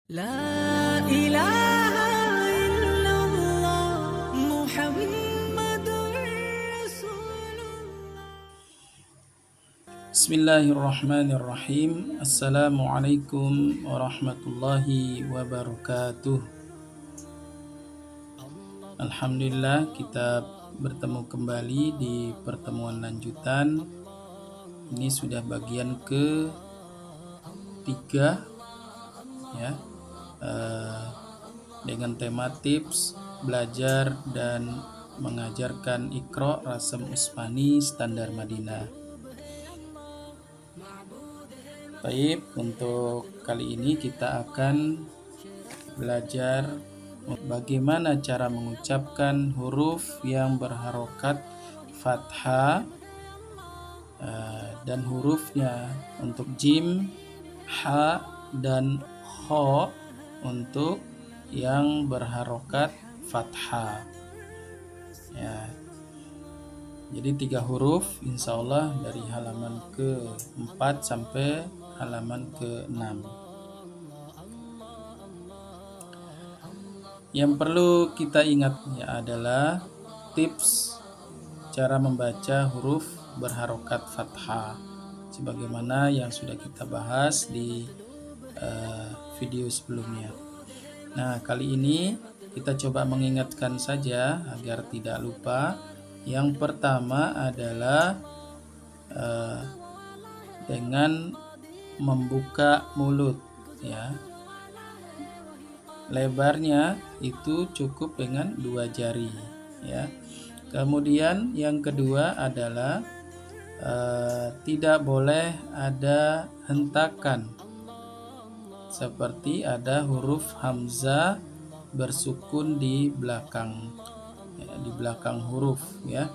لا إله إلا الله محمد رسول الله. Bismillahirrahmanirrahim. Assalamualaikum warahmatullahi wabarakatuh. Alhamdulillah, kita bertemu kembali di pertemuan lanjutan. Ini sudah bagian ketiga, ya, dengan tema tips belajar dan mengajarkan Iqra Rasem Usmani Standar Madinah. Baik, untuk kali ini kita akan belajar bagaimana cara mengucapkan huruf yang berharokat fathah dan hurufnya untuk jim, ha, dan kho untuk yang berharokat fathah. Ya, jadi 3 huruf insya Allah dari halaman ke-4 sampai halaman ke-6. Yang perlu kita ingat adalah tips cara membaca huruf berharokat fathah sebagaimana yang sudah kita bahas di video sebelumnya. Nah, kali ini kita coba mengingatkan saja agar tidak lupa. Yang pertama adalah dengan membuka mulut, ya. Lebarnya itu cukup dengan 2 jari, ya. Kemudian yang kedua adalah tidak boleh ada hentakan seperti ada huruf hamzah bersukun di belakang, ya, di belakang huruf, ya.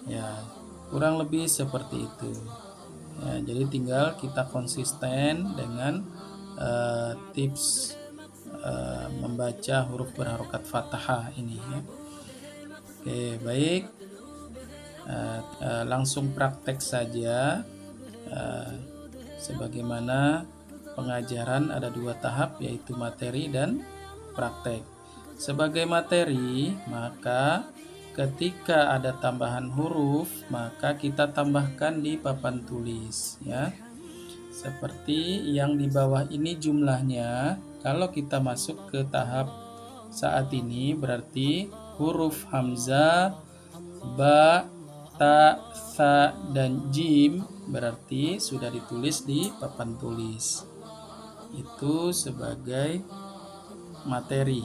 Ya, kurang lebih seperti itu. Ya, jadi tinggal kita konsisten dengan tips membaca huruf berharokat fathah ini, ya. Oke, baik. Langsung praktek saja. Sebagaimana pengajaran ada 2 tahap, yaitu materi dan praktek. Sebagai materi, maka ketika ada tambahan huruf, maka kita tambahkan di papan tulis, ya. Seperti yang di bawah ini jumlahnya. Kalau kita masuk ke tahap saat ini berarti huruf hamzah, ba, ta, tha, dan jim berarti sudah ditulis di papan tulis. Itu sebagai materi.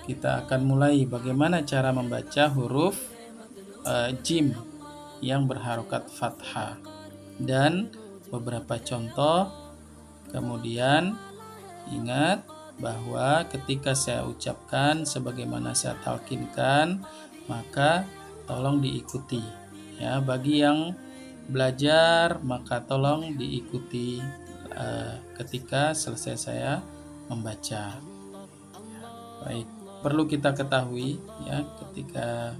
Kita akan mulai bagaimana cara membaca huruf jim yang berharokat fathah dan beberapa contoh. Kemudian ingat bahwa ketika saya ucapkan sebagaimana saya talkinkan, maka tolong diikuti, ya. Bagi yang belajar maka tolong diikuti ketika selesai saya membaca. Baik, perlu kita ketahui, ya, ketika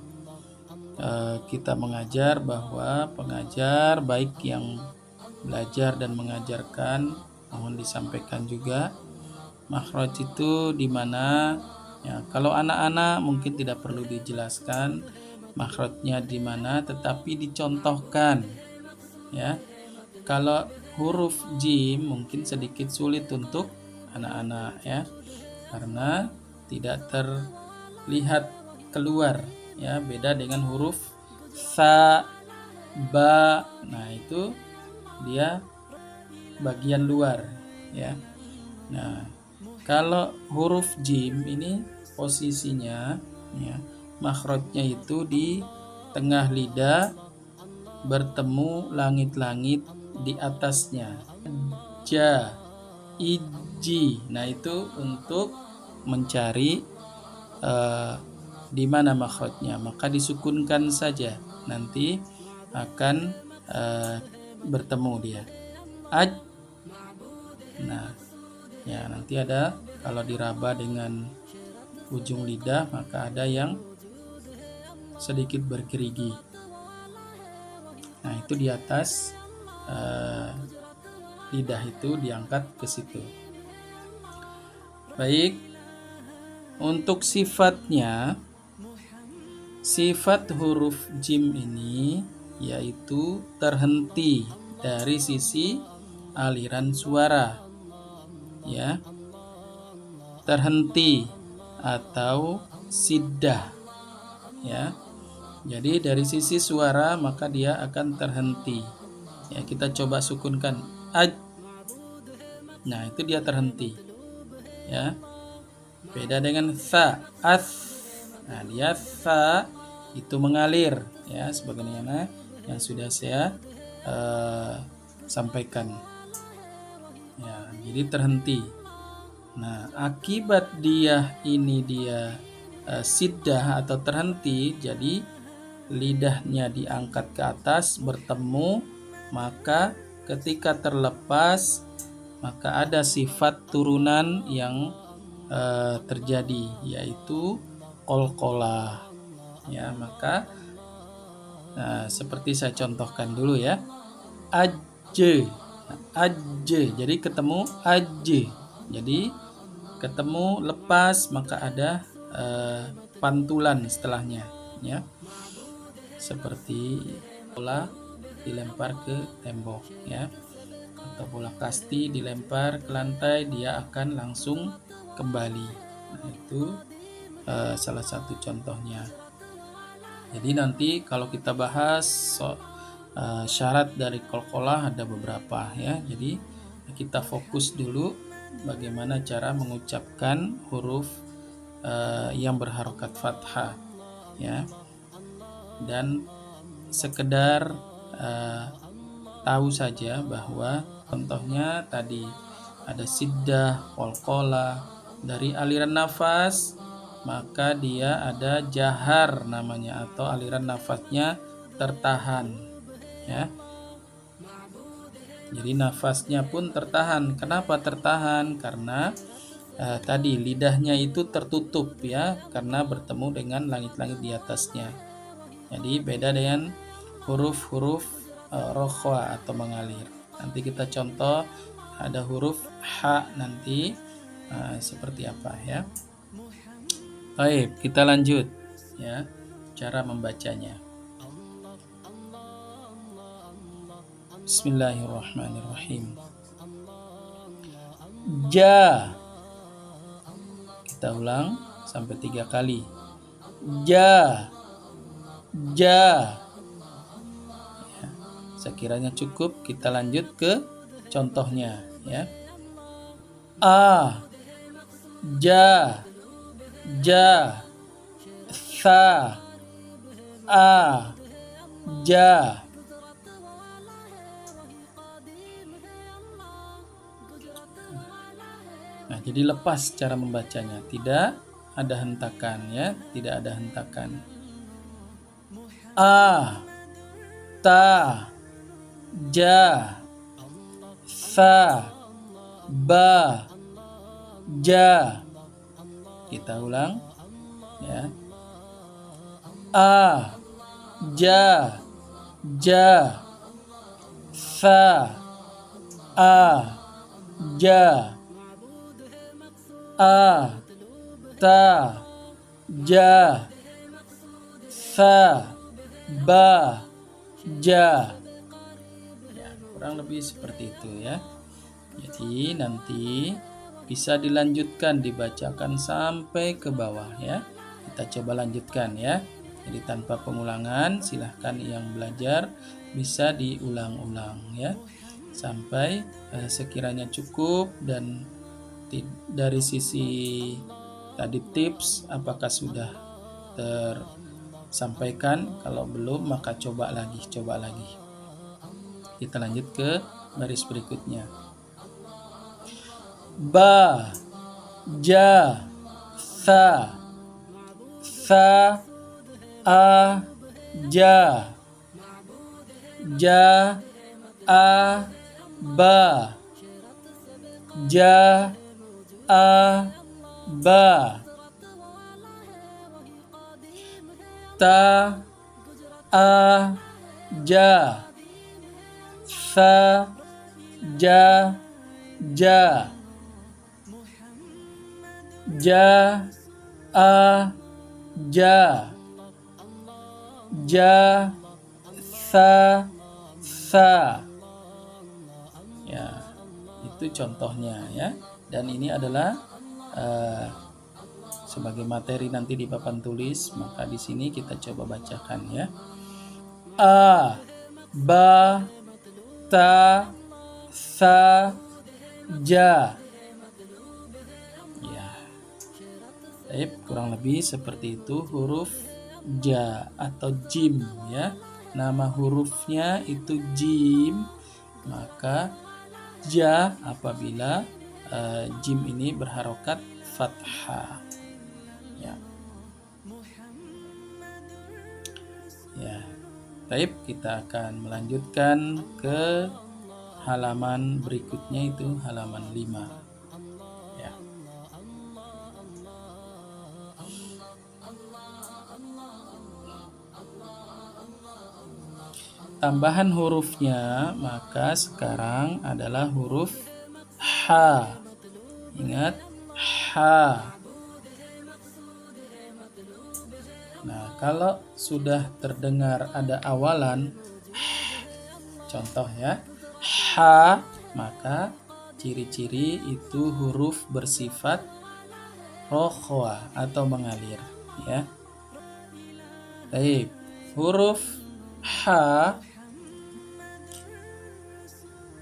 kita mengajar bahwa pengajar baik yang belajar dan mengajarkan mohon disampaikan juga makhraj itu di mana, ya. Kalau anak-anak mungkin tidak perlu dijelaskan makhrajnya di mana, tetapi dicontohkan, ya. Kalau huruf jim mungkin sedikit sulit untuk anak-anak, ya, karena tidak terlihat keluar, ya. Beda dengan huruf sa, ba, nah itu dia bagian luar, ya. Nah, kalau huruf jim ini posisinya, ya, makhrajnya itu di tengah lidah bertemu langit-langit di atasnya. Ja, iji. Nah, itu untuk mencari di mana makhrajnya, maka disukunkan saja. Nanti akan bertemu dia. Aj. Nah, ya, nanti ada kalau diraba dengan ujung lidah maka ada yang sedikit bergerigi. Nah, itu di atas eh, lidah itu diangkat ke situ. Baik, untuk sifatnya, sifat huruf jim ini yaitu terhenti dari sisi aliran suara, ya, terhenti atau siddah, ya. Jadi dari sisi suara maka dia akan terhenti. Ya, kita coba sukunkan aj. Nah, itu dia terhenti. Ya. Beda dengan tha, as. Nah, dia tha itu mengalir, ya, sebagaimana yang sudah saya sampaikan. Ya, jadi terhenti. Nah, akibat dia siddah atau terhenti, jadi lidahnya diangkat ke atas bertemu, maka ketika terlepas maka ada sifat turunan yang terjadi, yaitu qalqalah. Ya, maka seperti saya contohkan dulu ya. Ajje. Ajje. Jadi ketemu ajje. Jadi ketemu lepas maka ada pantulan setelahnya, ya. Seperti bola dilempar ke tembok, ya, atau bola kasti dilempar ke lantai, dia akan langsung kembali. Nah, itu salah satu contohnya. Jadi nanti kalau kita bahas syarat dari qalqalah ada beberapa, ya. Jadi kita fokus dulu bagaimana cara mengucapkan huruf yang berharokat fathah, ya. Dan sekedar tahu saja bahwa contohnya tadi ada siddah, qalqalah. Dari aliran nafas maka dia ada jahar namanya, atau aliran nafasnya tertahan, ya. Jadi nafasnya pun tertahan. Kenapa tertahan? Karena tadi lidahnya itu tertutup, ya, karena bertemu dengan langit-langit di atasnya. Jadi beda dengan huruf-huruf rokhwa atau mengalir. Nanti kita contoh ada huruf ha nanti seperti apa, ya. Baik, kita lanjut, ya, cara membacanya. Bismillahirrahmanirrahim. Ja. Kita ulang sampai 3 kali. Ja. Ja. Ya, sekiranya cukup kita lanjut ke contohnya, ya. A. Ja. Ja. Tha. A. Ja. Nah, jadi lepas cara membacanya, tidak ada hentakan, ya, tidak ada hentakan. A. Ta. Ja. Tha. Ba. Ja. Kita ulang, ya. A. Ja. Ja. Tha. A. Ja. A. Ta. Ja. Tha. Ba. Ja. Ya, kurang lebih seperti itu, ya. Jadi nanti bisa dilanjutkan, dibacakan sampai ke bawah, ya. Kita coba lanjutkan, ya. Jadi tanpa pengulangan, silahkan yang belajar bisa diulang-ulang, ya, sampai sekiranya cukup. Dan dari sisi tadi tips apakah sudah tersampaikan, kalau belum maka coba lagi. Kita lanjut ke baris berikutnya. Ba. Ja. Tha. Tha. A. Ja. Ja. A. Ba. Ja. A. Ba. Ta. A. Ja. sa, ja, ja, ja, a, ja, ja, sa, sa. Ya, itu contohnya ya. Dan ini adalah sebagai materi nanti di papan tulis, maka di sini kita coba bacakan ya. A, ba, ta, sa, ja. Ya. Baik, kurang lebih seperti itu huruf ja atau jim ya. Nama hurufnya itu jim, maka ja apabila jim ini berharokat fathah. Ya. Ya. Baik, kita akan melanjutkan ke halaman berikutnya, itu halaman 5. Ya. Tambahan hurufnya maka sekarang adalah huruf H. Ingat, H. Nah, kalau sudah terdengar ada awalan contoh ya, H, maka ciri-ciri itu huruf bersifat rokhwa atau mengalir ya. Baik, huruf H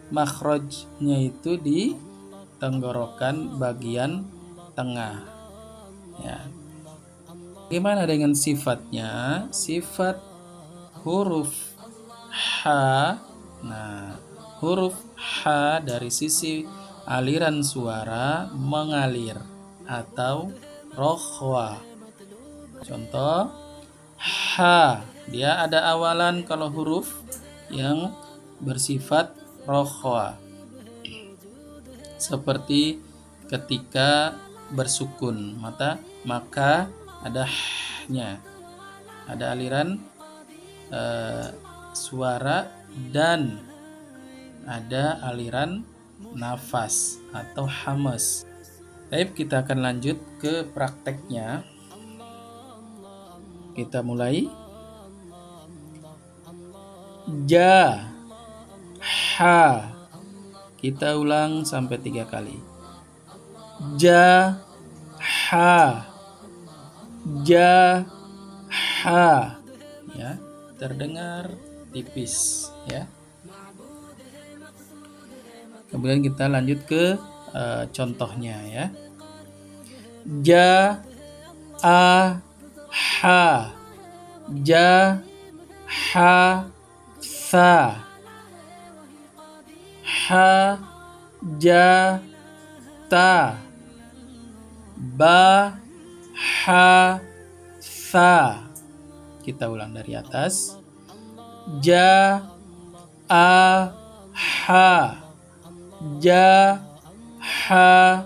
makhrajnya itu di tenggorokan bagian tengah ya. Bagaimana dengan sifatnya? Sifat huruf H, nah huruf H dari sisi aliran suara mengalir atau rokhwa. Contoh H, dia ada awalan kalau huruf yang bersifat rokhwa, seperti ketika bersukun maka ada h-nya, ada aliran suara dan ada aliran nafas atau hamas. Baik, kita akan lanjut ke prakteknya. Kita mulai. Ja, ha. Kita ulang sampai 3 kali. Ja, ha. Ja, ha. Ya, terdengar tipis ya. Kemudian kita lanjut ke contohnya ya. Ja, a, ha. Ja, ha, sa. Ha, ja, ta. Ba, ha, sa. Kita ulang dari atas. Ja, a, ha. Ja, ha,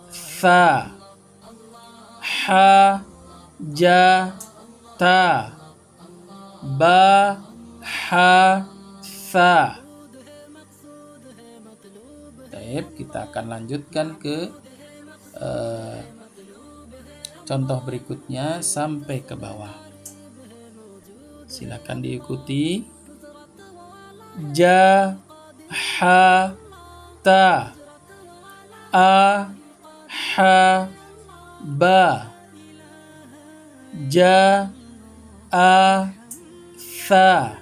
sa. Ha, ja, ta. Ba, ha, sa. Baik, kita akan lanjutkan ke contoh berikutnya sampai ke bawah. Silakan diikuti. Ja, ha, ta. A, ha, ba. Ja, a, sa.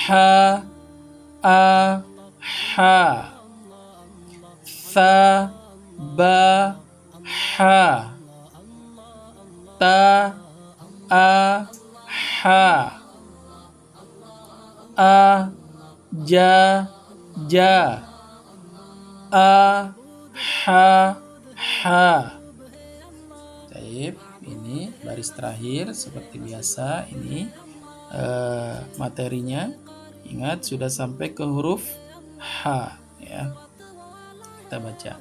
Ha, a, ha. Sa, ba, ha. Ta, a, ha. A, ja, ja. A, ha, ha. Baik, ini baris terakhir seperti biasa. Ini materinya. Ingat, sudah sampai ke huruf H ya. Kita baca.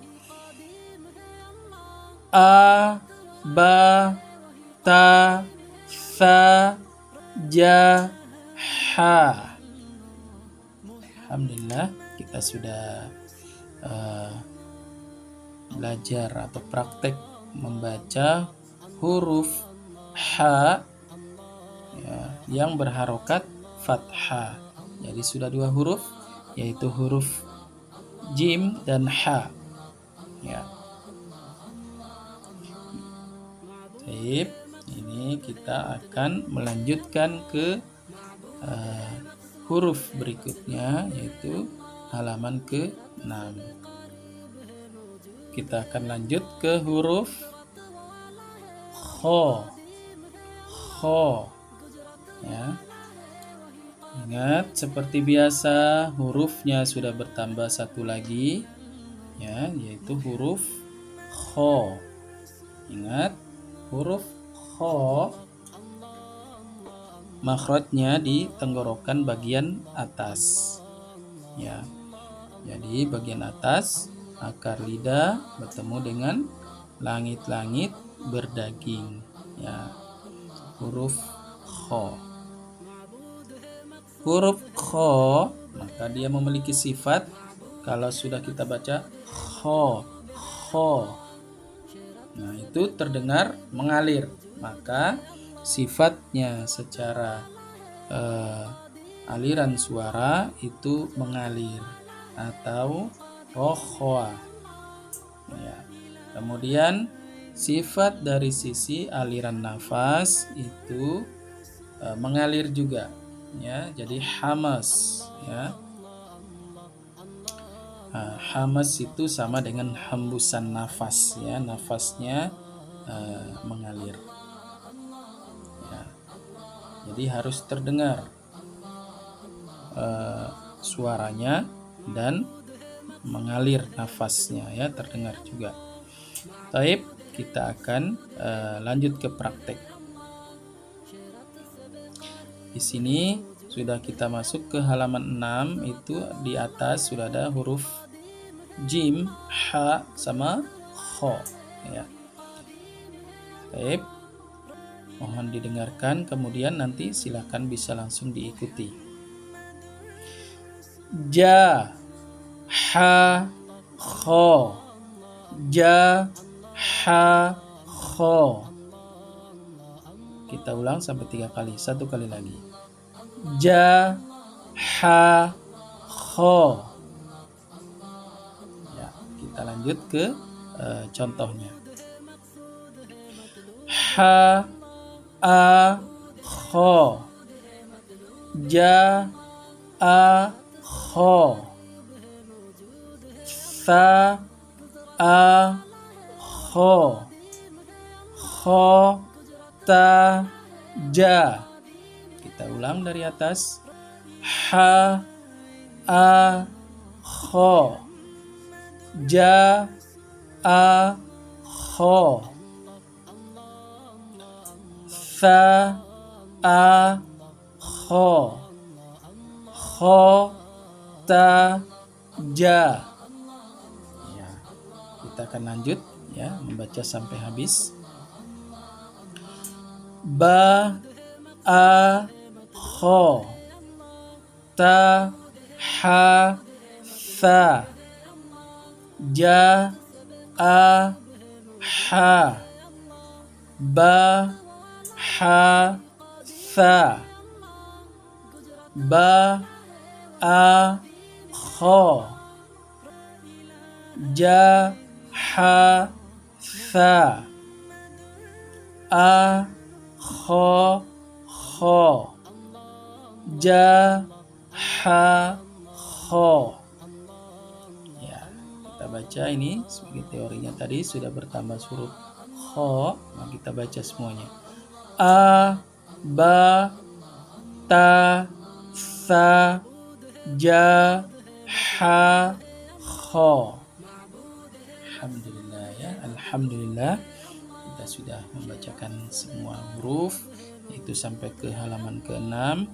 A, ba, ta, sa, ja, ha. Alhamdulillah kita sudah belajar atau praktek membaca huruf H ya, yang berharokat fathah. Jadi sudah 2 huruf, yaitu huruf jim dan H ya. Baik, ini kita akan melanjutkan ke huruf berikutnya, yaitu halaman ke-6. Kita akan lanjut ke huruf kho. Kho ya. Ingat, seperti biasa hurufnya sudah bertambah satu lagi ya, yaitu huruf kho. Ingat, huruf kho makhrajnya di tenggorokan bagian atas ya. Jadi bagian atas akar lidah bertemu dengan langit-langit berdaging ya. Huruf kho. Huruf kho maka dia memiliki sifat, kalau sudah kita baca kho, kho, nah itu terdengar mengalir, maka sifatnya secara aliran suara itu mengalir atau rohwa ya. Kemudian sifat dari sisi aliran nafas itu mengalir juga ya, jadi hamas ya. Hamas itu sama dengan hembusan nafas ya, nafasnya mengalir ya. Jadi harus terdengar suaranya dan mengalir nafasnya ya, terdengar juga. Baik, kita akan lanjut ke praktek. Di sini sudah kita masuk ke halaman 6, itu di atas sudah ada huruf jim, ha sama kho ya. Baik, mohon didengarkan, kemudian nanti silakan bisa langsung diikuti. Ja, ha, kho. Ja, ha, kho. Kita ulang sampai 3 kali. 1 kali lagi. Ja, ha, kho. Ya, kita lanjut ke contohnya. Ha, a, kho. Ja, a, kho. Sa, a, kho. Kho, ta, ja. Kita ulang dari atas. Ha, a, kho. Ja, a, kho. Sa, a, kho. Kho, ta, ja. Ya, kita akan lanjut ya, membaca sampai habis. Ba, a, kho. Ta, ha, sa. Ja, a, ha. Ba, ha, sa. Ba, a, kho. Ja, ha, sa. A, kho, kho. Ja, ha, kho. Ya, kita baca ini sebagai teorinya tadi sudah bertambah huruf kho, nah kita baca semuanya. A, ba, ta, sa, ja, ha, kho. Alhamdulillah ya, alhamdulillah kita sudah membacakan semua huruf, yaitu sampai ke halaman ke-6.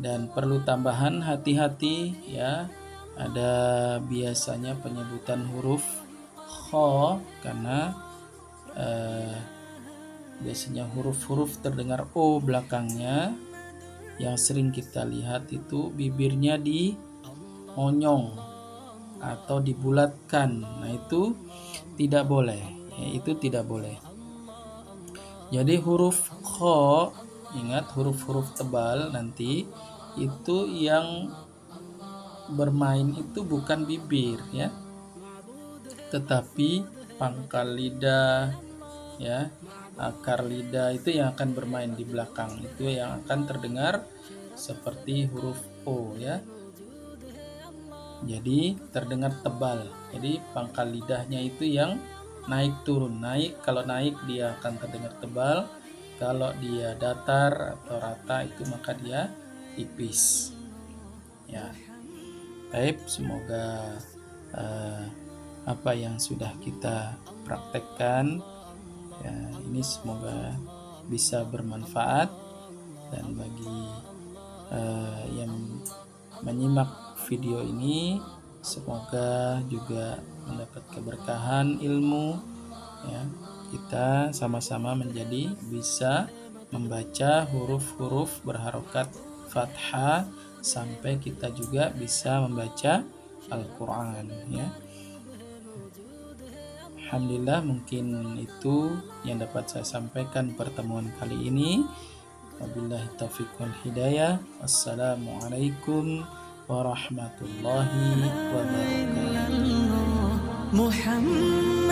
Dan perlu tambahan, hati-hati ya, ada biasanya penyebutan huruf kho karena biasanya huruf-huruf terdengar o belakangnya. Yang sering kita lihat itu bibirnya monyong atau dibulatkan. Nah, itu tidak boleh. Ya, itu tidak boleh. Jadi huruf kho, ingat huruf-huruf tebal nanti itu yang bermain itu bukan bibir ya, tetapi pangkal lidah ya, akar lidah itu yang akan bermain di belakang. Itu yang akan terdengar seperti huruf O ya. Jadi terdengar tebal. Jadi pangkal lidahnya itu yang naik turun. Naik, kalau naik dia akan terdengar tebal. Kalau dia datar atau rata itu maka dia tipis. Ya. Baik, semoga apa yang sudah kita praktekkan ya, ini semoga bisa bermanfaat, dan bagi yang menyimak video ini semoga juga mendapat keberkahan ilmu ya. Kita sama-sama menjadi bisa membaca huruf-huruf berharokat fathah sampai kita juga bisa membaca Al-Quran ya. Alhamdulillah, mungkin itu yang dapat saya sampaikan pertemuan kali ini. Wabillahi taufiq wal hidayah. Wassalamualaikum warahmatullahi wabarakatuh. Muhammad